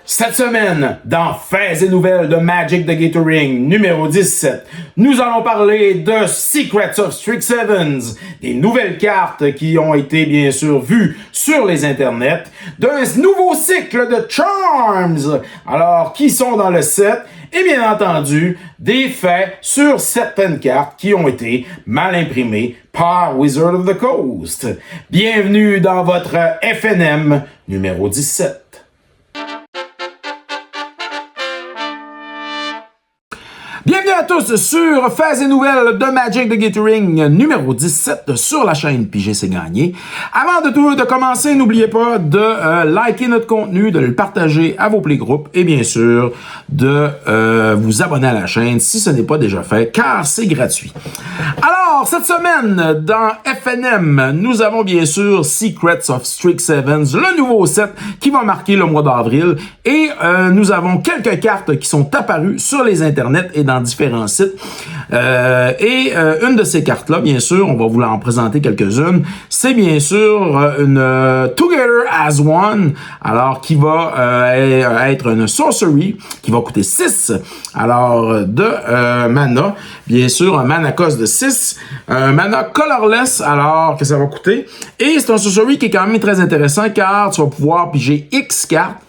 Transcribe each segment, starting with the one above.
Cette semaine, dans Faits et nouvelles de Magic the Gathering numéro 17, nous allons parler de Secrets of Strixhaven, des nouvelles cartes qui ont été bien sûr vues sur les internets, d'un nouveau cycle de Charms, alors qui sont dans le set, et bien entendu, des faits sur certaines cartes qui ont été mal imprimées par Wizard of the Coast. Bienvenue dans votre FNM numéro 17. Bienvenue à tous sur Faits et nouvelles de Magic the Gathering numéro 17 sur la chaîne Pigé c'est gagné. Avant de commencer, n'oubliez pas de liker notre contenu, de le partager à vos playgroupes et bien sûr de vous abonner à la chaîne si ce n'est pas déjà fait car c'est gratuit. Alors, cette semaine dans FNM, nous avons bien sûr Secrets of Strixhaven, le nouveau set qui va marquer le mois d'avril et nous avons quelques cartes qui sont apparues sur les internets et dans différents sites. Une de ces cartes-là, bien sûr, on va vous en présenter quelques-unes. C'est bien sûr une Together as One, alors qui va être une sorcery, qui va coûter 6, alors de mana. Bien sûr, un mana cost de 6, un mana colorless, alors que ça va coûter. Et c'est un sorcery qui est quand même très intéressant, car tu vas pouvoir piger X cartes,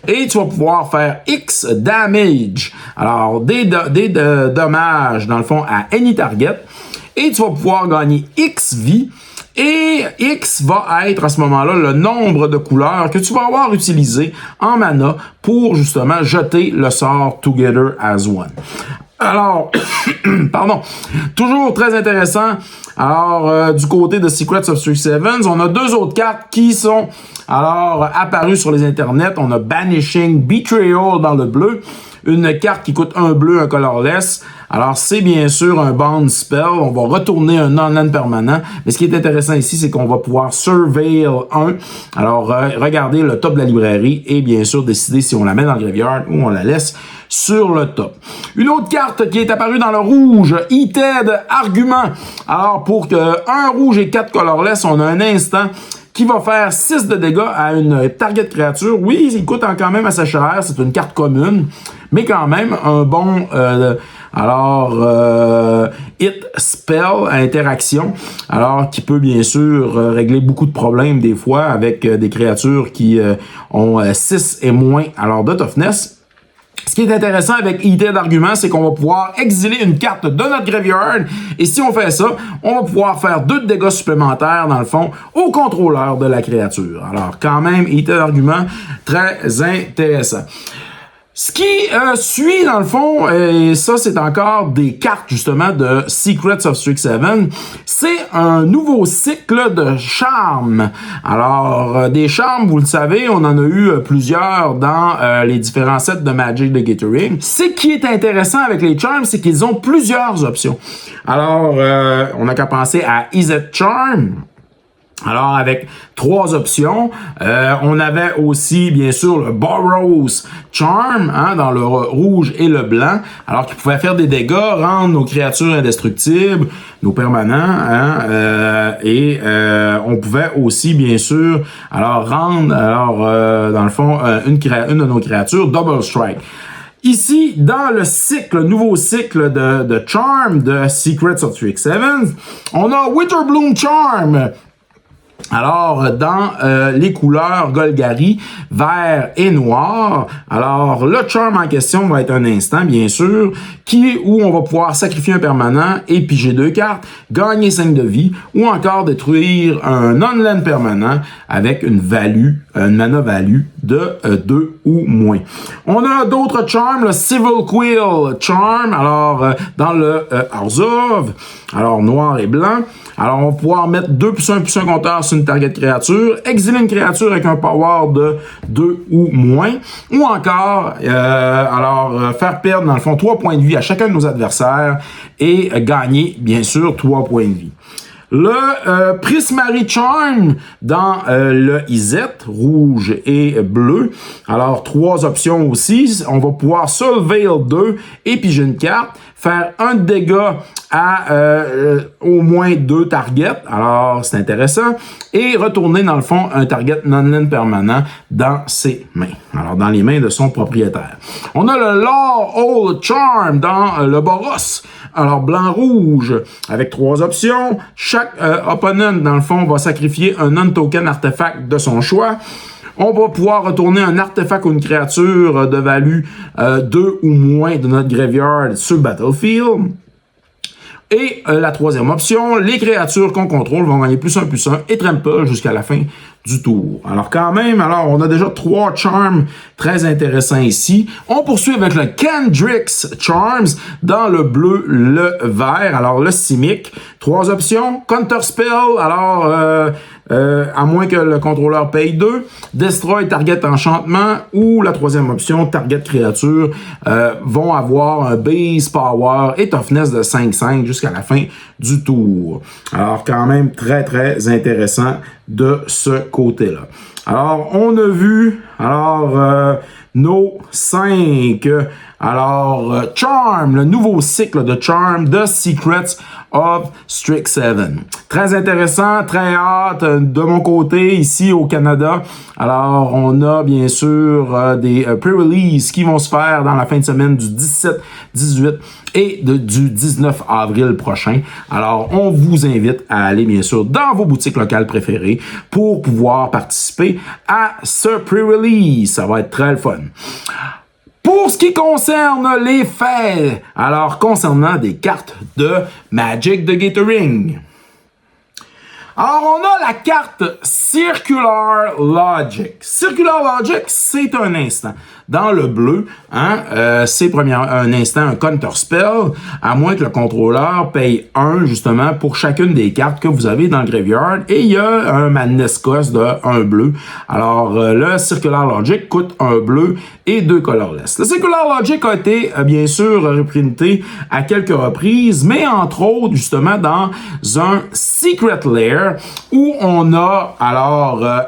et tu vas pouvoir faire X damage. Alors, des dommages, dans le fond, à any target. Et tu vas pouvoir gagner X vie. Et X va être, à ce moment-là, le nombre de couleurs que tu vas avoir utilisé en mana pour, justement, jeter le sort Together as One. Alors, pardon, toujours très intéressant. Alors, du côté de Secrets of Strixhaven, on a deux autres cartes qui sont alors apparues sur les internets. On a Banishing Betrayal dans le bleu, une carte qui coûte un bleu, un colorless. Alors, c'est bien sûr un bond spell. On va retourner un non-land permanent. Mais ce qui est intéressant ici, c'est qu'on va pouvoir surveil 1. Alors, regarder le top de la librairie et bien sûr décider si on la met dans le graveyard ou on la laisse sur le top. Une autre carte qui est apparue dans le rouge, Heated Argument. Alors, pour que 1 rouge et 4 colorless, on a un instant qui va faire 6 de dégâts à une target créature. Oui, il coûte quand même assez cher, c'est une carte commune, mais quand même un bon hit spell à interaction, alors qui peut bien sûr régler beaucoup de problèmes des fois avec des créatures qui ont 6 et moins alors de toughness. Ce qui est intéressant avec Heated Argument, c'est qu'on va pouvoir exiler une carte de notre graveyard. Et si on fait ça, on va pouvoir faire 2 de dégâts supplémentaires, dans le fond, au contrôleur de la créature. Alors, quand même, Heated Argument, très intéressant. Ce qui suit, dans le fond, et ça, c'est encore des cartes, justement, de Secrets of Strixhaven, c'est un nouveau cycle de charmes. Alors, des charmes, vous le savez, on en a eu plusieurs dans les différents sets de Magic the Gathering. Ce qui est intéressant avec les charms, c'est qu'ils ont plusieurs options. Alors, on n'a qu'à penser à Izzet Charm. Alors, avec 3 options, on avait aussi, bien sûr, le Boros Charm, dans le rouge et le blanc, alors qui pouvait faire des dégâts, rendre nos créatures indestructibles, nos permanents, on pouvait aussi, bien sûr, alors rendre, dans le fond, une de nos créatures Double Strike. Ici, dans le nouveau cycle de Charm de Secrets of Strixhaven, on a Witherbloom Charm. Alors, dans les couleurs Golgari, vert et noir, alors le charm en question va être un instant, bien sûr, où on va pouvoir sacrifier un permanent et piger 2 cartes, gagner 5 de vie, ou encore détruire un non-land permanent avec une mana value de 2 ou moins. On a d'autres charms, le Civil Quill Charm, alors dans le Arzov, alors noir et blanc. Alors, on va pouvoir mettre 2+1+1 compteur sur une target créature, exiler une créature avec un power de 2 ou moins, ou encore, faire perdre, dans le fond, 3 points de vie à chacun de nos adversaires et gagner, bien sûr, 3 points de vie. Le Prismari Charm dans le Izette, rouge et bleu. Alors, 3 options aussi. On va pouvoir Soulveil 2 et piger une carte, faire un dégât à au moins 2 targets. Alors, c'est intéressant. Et retourner, dans le fond, un target non-land permanent dans ses mains. Alors, dans les mains de son propriétaire. On a le Law Old Charm dans le Boros. Alors, blanc-rouge, avec 3 options. Chaque opponent, dans le fond, va sacrifier un non-token artefact de son choix. On va pouvoir retourner un artefact ou une créature de value 2 ou moins de notre graveyard sur le battlefield. Et la 3e option, les créatures qu'on contrôle vont gagner +1/+1 et trample jusqu'à la fin du tour. Alors quand même, on a déjà 3 charms très intéressants ici. On poursuit avec le Kendrick's Charms dans le bleu, le vert. Alors le Simic, 3 options. Counter Spell, à moins que le contrôleur paye 2. Destroy Target Enchantement ou la 3e option, Target Créature, vont avoir un Base Power et Toughness de 5/5 jusqu'à la fin du tour. Alors quand même très très intéressant de ce côté-là. Alors on a vu nos 5 Charm, le nouveau cycle de Charm de Secrets of Strixhaven. Très intéressant, très hâte de mon côté ici au Canada. Alors, on a bien sûr des pre-release qui vont se faire dans la fin de semaine du 17, 18 et du 19 avril prochain. Alors, on vous invite à aller bien sûr dans vos boutiques locales préférées pour pouvoir participer à ce pre-release. Ça va être très le fun. Pour ce qui concerne les faits, concernant des cartes de Magic the Gathering. Alors, on a la carte Circular Logic. Circular Logic, c'est un instant. Dans le bleu, c'est un instant, un counter spell, à moins que le contrôleur paye 1, justement, pour chacune des cartes que vous avez dans le graveyard. Et il y a un madness cost de 1 bleu. Alors, le Circular Logic coûte 1 bleu et 2 colorless. Le Circular Logic a été, bien sûr, reprinté à quelques reprises, mais entre autres, justement, dans un Secret Lair, où on a,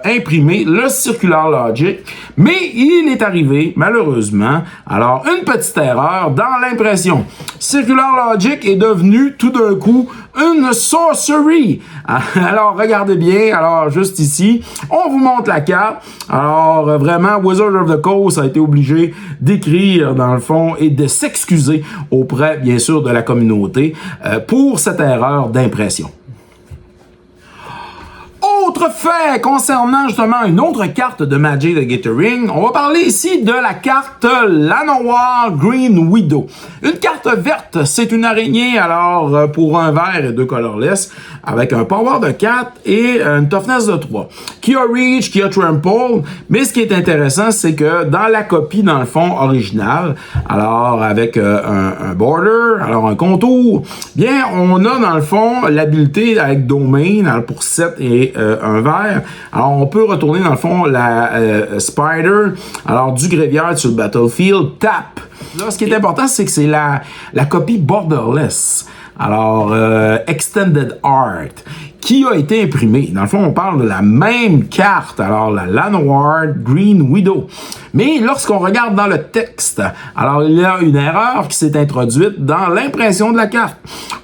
imprimé le Circular Logic, mais il est arrivé, malheureusement, une petite erreur dans l'impression. Circular Logic est devenu tout d'un coup une sorcery. Alors, regardez bien, juste ici, on vous montre la carte. Alors, vraiment, Wizard of the Coast a été obligé d'écrire, dans le fond, et de s'excuser auprès, bien sûr, de la communauté pour cette erreur d'impression. Autre fait concernant justement une autre carte de Magic the Gathering, on va parler ici de la carte Llanowar Green Widow. Une carte verte, c'est une araignée pour un vert et 2 colorless avec un power de 4 et une toughness de 3. Qui a reach, qui a trample, mais ce qui est intéressant, c'est que dans la copie, dans le fond, originale, avec un border, un contour, bien, on a dans le fond l'habilité avec domain pour 7 et un vert. Alors, on peut retourner dans le fond la Spider, du graveyard sur le battlefield, tap. Là, ce qui est important, c'est que c'est la copie borderless. Extended Art, qui a été imprimée. Dans le fond, on parle de la même carte, la Llanowar Green Widow. Mais lorsqu'on regarde dans le texte, il y a une erreur qui s'est introduite dans l'impression de la carte.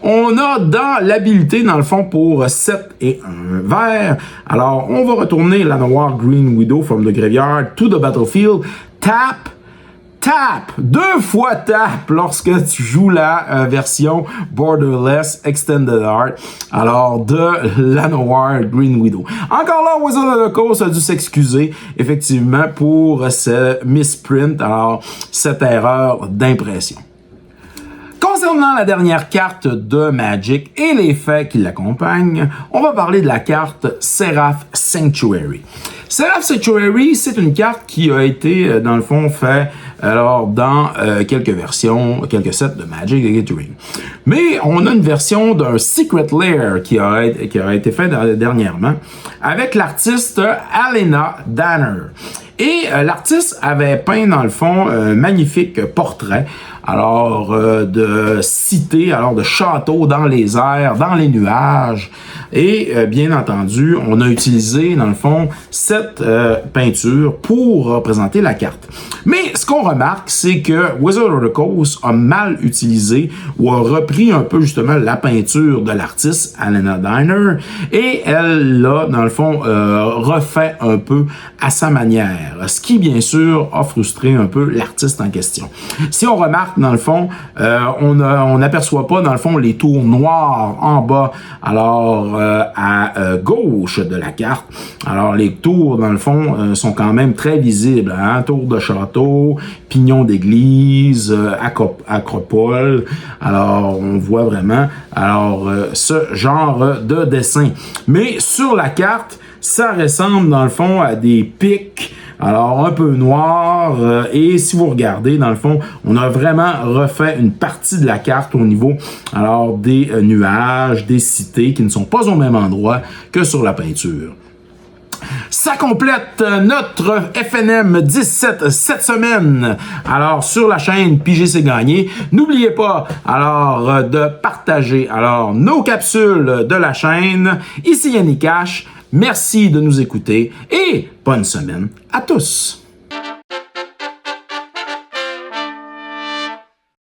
On a dans l'habilité, dans le fond, pour 7 et 1 vert. Alors, on va retourner Llanowar Green Widow from the graveyard to the battlefield. Tap, 2 fois tap lorsque tu joues la version borderless extended art de Llanowar Green Widow. Encore là, Wizard of the Coast a dû s'excuser effectivement pour ce misprint, cette erreur d'impression. Concernant la dernière carte de Magic et les faits qui l'accompagnent, on va parler de la carte Seraph Sanctuary. Seraph Sanctuary, c'est une carte qui a été, dans le fond, faite dans quelques versions, quelques sets de Magic the Gathering. Mais on a une version d'un Secret Lair qui a été fait dernièrement avec l'artiste Alena Danner. Et l'artiste avait peint, dans le fond, un magnifique portrait, alors de cité, alors de château dans les airs, dans les nuages. Et bien entendu, on a utilisé, dans le fond, cette peinture pour représenter la carte. Mais ce qu'on remarque, c'est que Wizard of the Coast a mal utilisé ou a repris un peu justement la peinture de l'artiste, Alana Diner, et elle l'a, dans le fond, refait un peu à sa manière. Ce qui, bien sûr, a frustré un peu l'artiste en question. Si on remarque, dans le fond, on n'aperçoit pas, dans le fond, les tours noires en bas, alors à gauche de la carte. Alors, les tours, dans le fond, sont quand même très visibles. Hein? Tour de château, pignon d'église, acropole. Alors, on voit vraiment ce genre de dessin. Mais sur la carte, ça ressemble, dans le fond, à des pics, alors un peu noirs, et si vous regardez, dans le fond, on a vraiment refait une partie de la carte au niveau, alors, des nuages, des cités qui ne sont pas au même endroit que sur la peinture. Ça complète notre FNM 17 cette semaine. Alors, sur la chaîne Pigé c'est gagné. N'oubliez pas, alors, de partager, alors, nos capsules de la chaîne. Ici Yannick Cash. Merci de nous écouter et bonne semaine à tous.